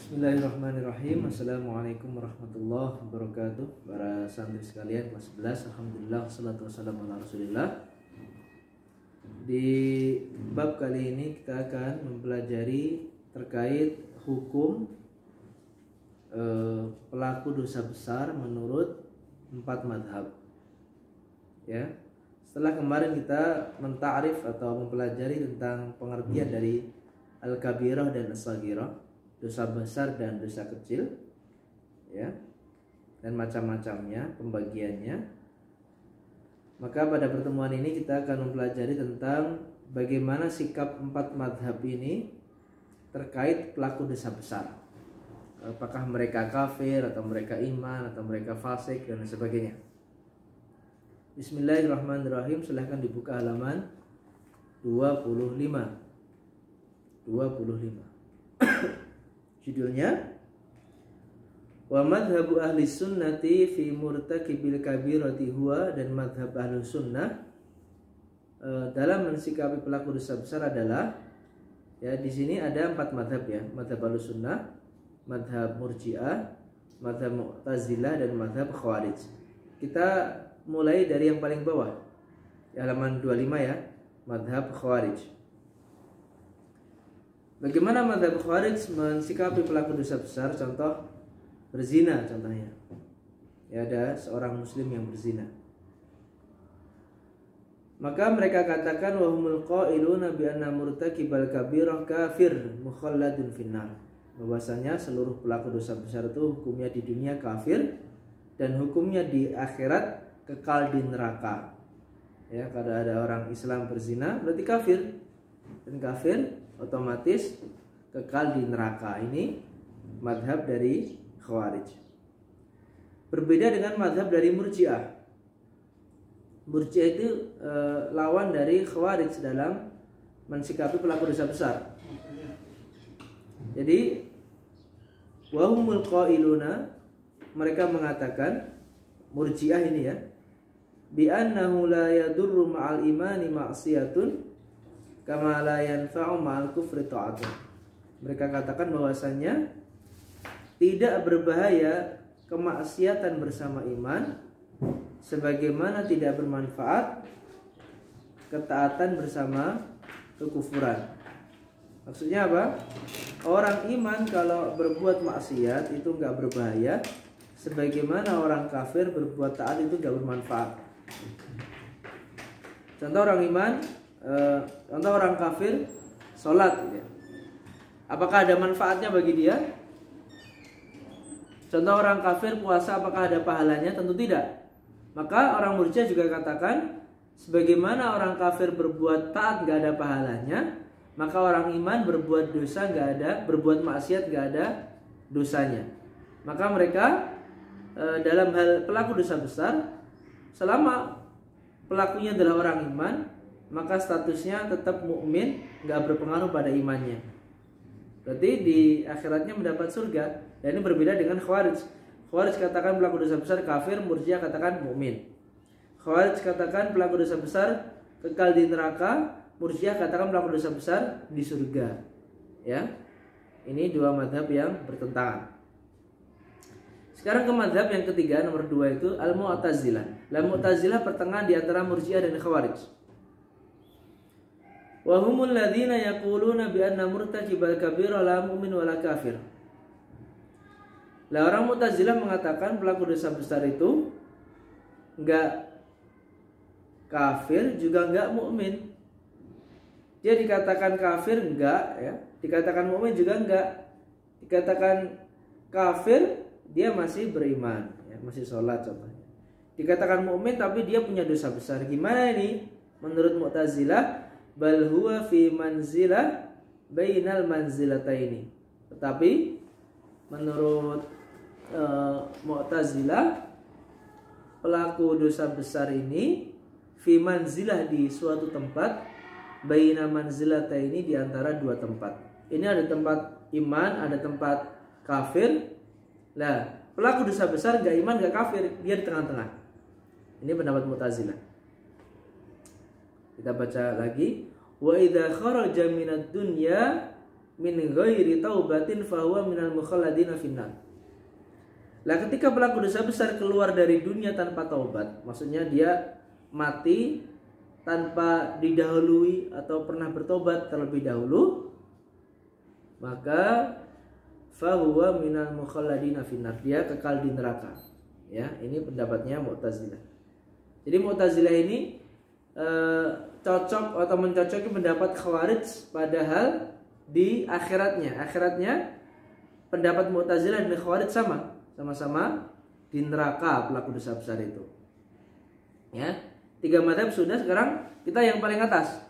Bismillahirrahmanirrahim. Assalamualaikum warahmatullahi wabarakatuh. Para santri sekalian kelas 11, alhamdulillah wassalatu wassalamu ala Rasulillah. Di bab kali ini kita akan mempelajari terkait hukum pelaku dosa besar menurut 4 madhab. Ya. Setelah kemarin kita mentarif atau mempelajari tentang pengertian dari al-kabirah dan as-saghirah, dosa besar dan dosa kecil, ya, dan macam-macamnya pembagiannya. Maka pada pertemuan ini kita akan mempelajari tentang bagaimana sikap 4 madhab ini terkait pelaku dosa besar. Apakah mereka kafir atau mereka iman atau mereka fasik dan sebagainya. Bismillahirrahmanirrahim. Silahkan dibuka halaman 25. Judulnya wa madhabu ahli sunnati fi murtakibil kabirati huwa, dan madhab ahli sunnah dalam mensikapi pelaku dosa besar adalah, ya, di sini ada 4 madhab, ya, madhab ahli sunnah, madhab murji'ah, madhab mu'tazilah, dan madhab khawarij. Kita mulai dari yang paling bawah, ya, halaman 25, ya, madhab khawarij. Bagaimana madhab khawarij mensikapi pelaku dosa besar? Contoh berzina, contohnya, ya, ada seorang muslim yang berzina, maka mereka katakan wahumul qailuna bi anna murtakibal kabirah kafir mukhalladun finnar, bahwasanya seluruh pelaku dosa besar itu hukumnya di dunia kafir dan hukumnya di akhirat kekal di neraka. Ya, kalau ada orang Islam berzina berarti kafir, dan kafir otomatis kekal di neraka. Ini madhab dari khawarij. Berbeda dengan madhab dari murji'ah. Murji'ah itu lawan dari khawarij dalam mensikapi pelaku dosa besar. Jadi wahumul qailuna, mereka mengatakan, murji'ah ini, ya, bi annahu la yadurru ma'al imani ma'siyatun kama la yanfa'u ma'al kufri ta'atun. Mereka katakan bahwasanya tidak berbahaya kemaksiatan bersama iman sebagaimana tidak bermanfaat ketaatan bersama kekufuran. Maksudnya apa? Orang iman kalau berbuat maksiat itu enggak berbahaya sebagaimana orang kafir berbuat taat itu enggak bermanfaat. Contoh orang iman, contoh orang kafir sholat, gitu ya. Apakah ada manfaatnya bagi dia? Contoh orang kafir puasa, apakah ada pahalanya? Tentu tidak. Maka orang murji'ah juga katakan sebagaimana orang kafir berbuat taat gak ada pahalanya, maka orang iman berbuat dosa gak ada, berbuat maksiat gak ada dosanya. Maka mereka dalam hal pelaku dosa besar, selama pelakunya adalah orang iman, maka statusnya tetap mukmin, nggak berpengaruh pada imannya. Berarti di akhiratnya mendapat surga. Dan ini berbeda dengan khawarij. Khawarij katakan pelaku dosa besar kafir, murji'ah katakan mukmin. Khawarij katakan pelaku dosa besar kekal di neraka, murji'ah katakan pelaku dosa besar di surga. Ya, ini 2 madhab yang bertentangan. Sekarang ke madhab yang ketiga, nomor 2, itu al-mu'tazilah. Al-mu'tazilah pertengahan di antara murji'ah dan khawarij. Wa humul ladzina yaquluna bi anna murtakibal kabira la mu'min wa la kafir. Lah, orang Mu'tazilah mengatakan pelaku dosa besar itu enggak kafir juga enggak mukmin. Dia dikatakan kafir enggak, ya. Dikatakan mukmin juga enggak. Dikatakan kafir dia masih beriman, ya, masih sholat contohnya. Dikatakan mukmin tapi dia punya dosa besar. Gimana ini? Menurut Mu'tazilah, bal huwa fi manzilah bainal manzilataini. Tetapi menurut Mu'tazilah, pelaku dosa besar ini fi manzilah, di suatu tempat, baina manzilataini, di antara 2 tempat. Ini ada tempat iman, ada tempat kafir. Lah, pelaku dosa besar gak iman gak kafir, dia di tengah-tengah. Ini pendapat Mu'tazilah. Kita baca lagi. Wa idza kharaja minad dunya min ghairi taubatin fahuwa minal mukhalladina finnar. Lah ketika pelaku dosa besar keluar dari dunia tanpa taubat, maksudnya dia mati tanpa didahului atau pernah bertobat terlebih dahulu, maka fahuwa minal mukhalladina finnar, dia kekal di neraka. Ya, ini pendapatnya Mu'tazilah. Jadi Mu'tazilah ini cocok atau mencocoki pendapat Khawarij, padahal di akhiratnya pendapat Mu'tazilah dan Khawarij sama-sama di neraka pelaku dosa besar itu. Ya, 3 mazhab sudah, sekarang kita yang paling atas.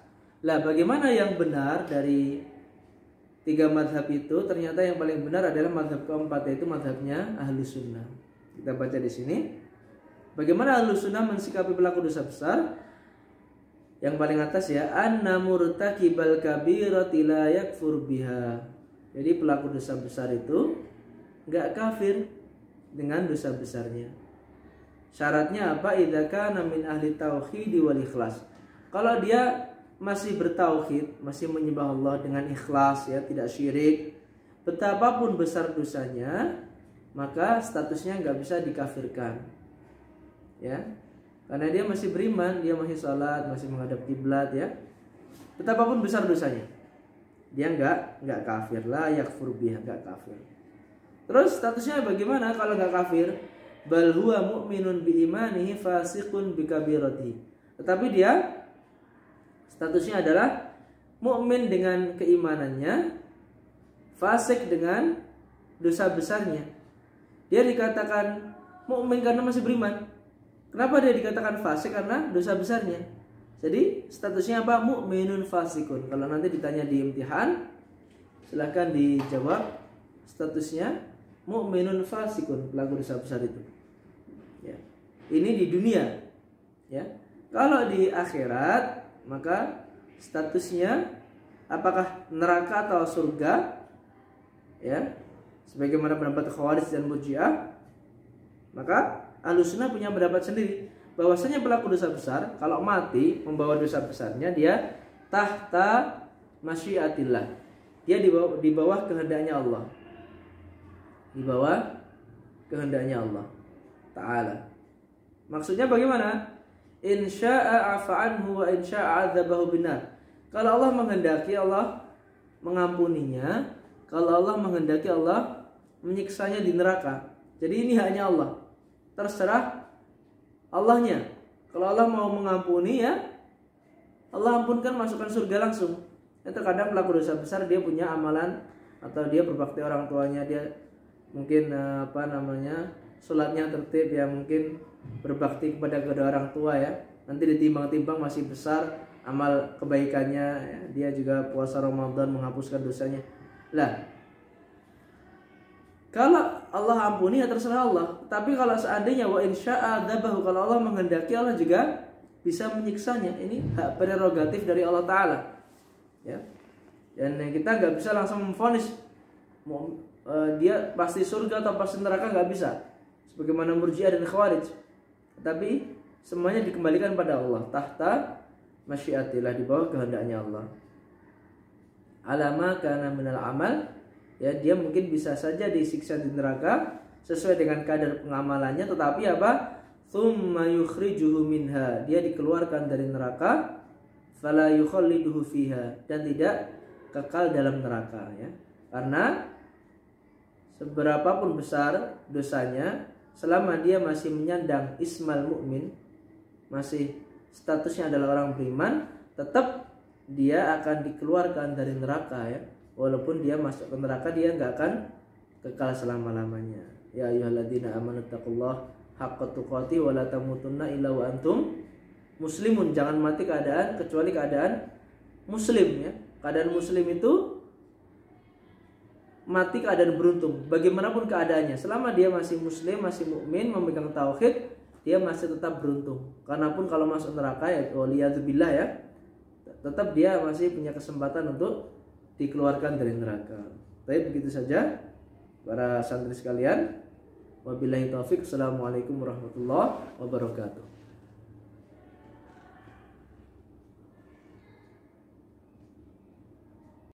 Lah bagaimana yang benar dari 3 mazhab itu? Ternyata yang paling benar adalah mazhab keempat, yaitu mazhabnya Ahlus Sunnah. Kita baca di sini. Bagaimana Ahlus Sunnah mensikapi pelaku dosa besar? Yang paling atas ya, anna murtakibal kabirati la yakfur biha. Jadi pelaku dosa besar itu enggak kafir dengan dosa besarnya. Syaratnya apa? Idza kana min ahli tauhid wal ikhlas. Kalau dia masih bertauhid, masih menyembah Allah dengan ikhlas ya, tidak syirik, betapapun besar dosanya, maka statusnya enggak bisa dikafirkan. Ya. Karena dia masih beriman, dia masih salat, masih menghadap kiblat ya. Betapapun besar dosanya, dia enggak kafir, la yakfur biha, enggak kafir. Terus statusnya bagaimana kalau enggak kafir? Bal huwa mu'minun bi imanihi fasiqun bi kabiratihi. Tetapi dia statusnya adalah mukmin dengan keimanannya, fasik dengan dosa besarnya. Dia dikatakan mukmin karena masih beriman. Kenapa dia dikatakan fasik? Karena dosa besarnya. Jadi statusnya apa? Mukminun fasikun. Kalau nanti ditanya di imtihan, silahkan dijawab statusnya mukminun fasikun, pelaku dosa besar itu. Ya. Ini di dunia. Ya. Kalau di akhirat, maka statusnya apakah neraka atau surga? Ya. Sebagaimana pendapat Khawarij dan Murji'ah, maka Ahlus Sunnah punya pendapat sendiri bahwasanya pelaku dosa besar kalau mati membawa dosa besarnya, dia tahta masyiatillah. Dia di bawah kehendaknya Allah. Di bawah kehendaknya Allah Ta'ala. Maksudnya bagaimana? Insya'a afa'anhu wa insya'a adzabahu binar. Kalau Allah menghendaki, Allah mengampuninya. Kalau Allah menghendaki, Allah menyiksanya di neraka. Jadi ini haknya Allah. Terserah Allahnya. Kalau Allah mau mengampuni ya Allah ampunkan, masukkan surga langsung. Terkadang pelaku dosa besar dia punya amalan atau dia berbakti orang tuanya, dia mungkin sholatnya tertib ya, mungkin berbakti kepada kedua orang tua ya. Nanti ditimbang-timbang masih besar amal kebaikannya ya. Dia juga puasa Ramadan menghapuskan dosanya. Lah kalau Allah ampuni ya terserah Allah. Tapi kalau seandainya wa insya'a adzabahu, kalau Allah menghendaki, Allah juga bisa menyiksanya. Ini hak prerogatif dari Allah Ta'ala. Ya. Dan kita nggak bisa langsung memvonis dia pasti surga atau pasti neraka, nggak bisa. Sebagaimana Murji'ah dan Khawarij. Tapi semuanya dikembalikan pada Allah. Tahta masyiatillah, di bawah kehendaknya Allah. Alama kana minal amal. Ya, dia mungkin bisa saja disiksa di neraka sesuai dengan kadar pengamalannya, tetapi apa? Tsumma yukhrijuhu minha. Dia dikeluarkan dari neraka, fala yukhalliduhu fiha, dan tidak kekal dalam neraka ya. Karena seberapapun besar dosanya, selama dia masih menyandang ismal mukmin, masih statusnya adalah orang beriman, tetap dia akan dikeluarkan dari neraka ya. Walaupun dia masuk ke neraka, dia nggak akan kekal selama-lamanya. Ya ayyuhalladzina amanu taqullaha haqqa tuqatih wa la tamutunna illa wa antum muslimun. Jangan mati kecuali keadaan muslim ya. Keadaan muslim itu mati keadaan beruntung. Bagaimanapun keadaannya, selama dia masih muslim, masih mukmin, memegang tauhid, dia masih tetap beruntung. Karena pun kalau masuk neraka ya waliyadzubillah ya, tetap dia masih punya kesempatan untuk dikeluarkan dari neraka. Baik, begitu saja para santri sekalian. Wabillahi taufik. Assalamualaikum warahmatullahi wabarakatuh.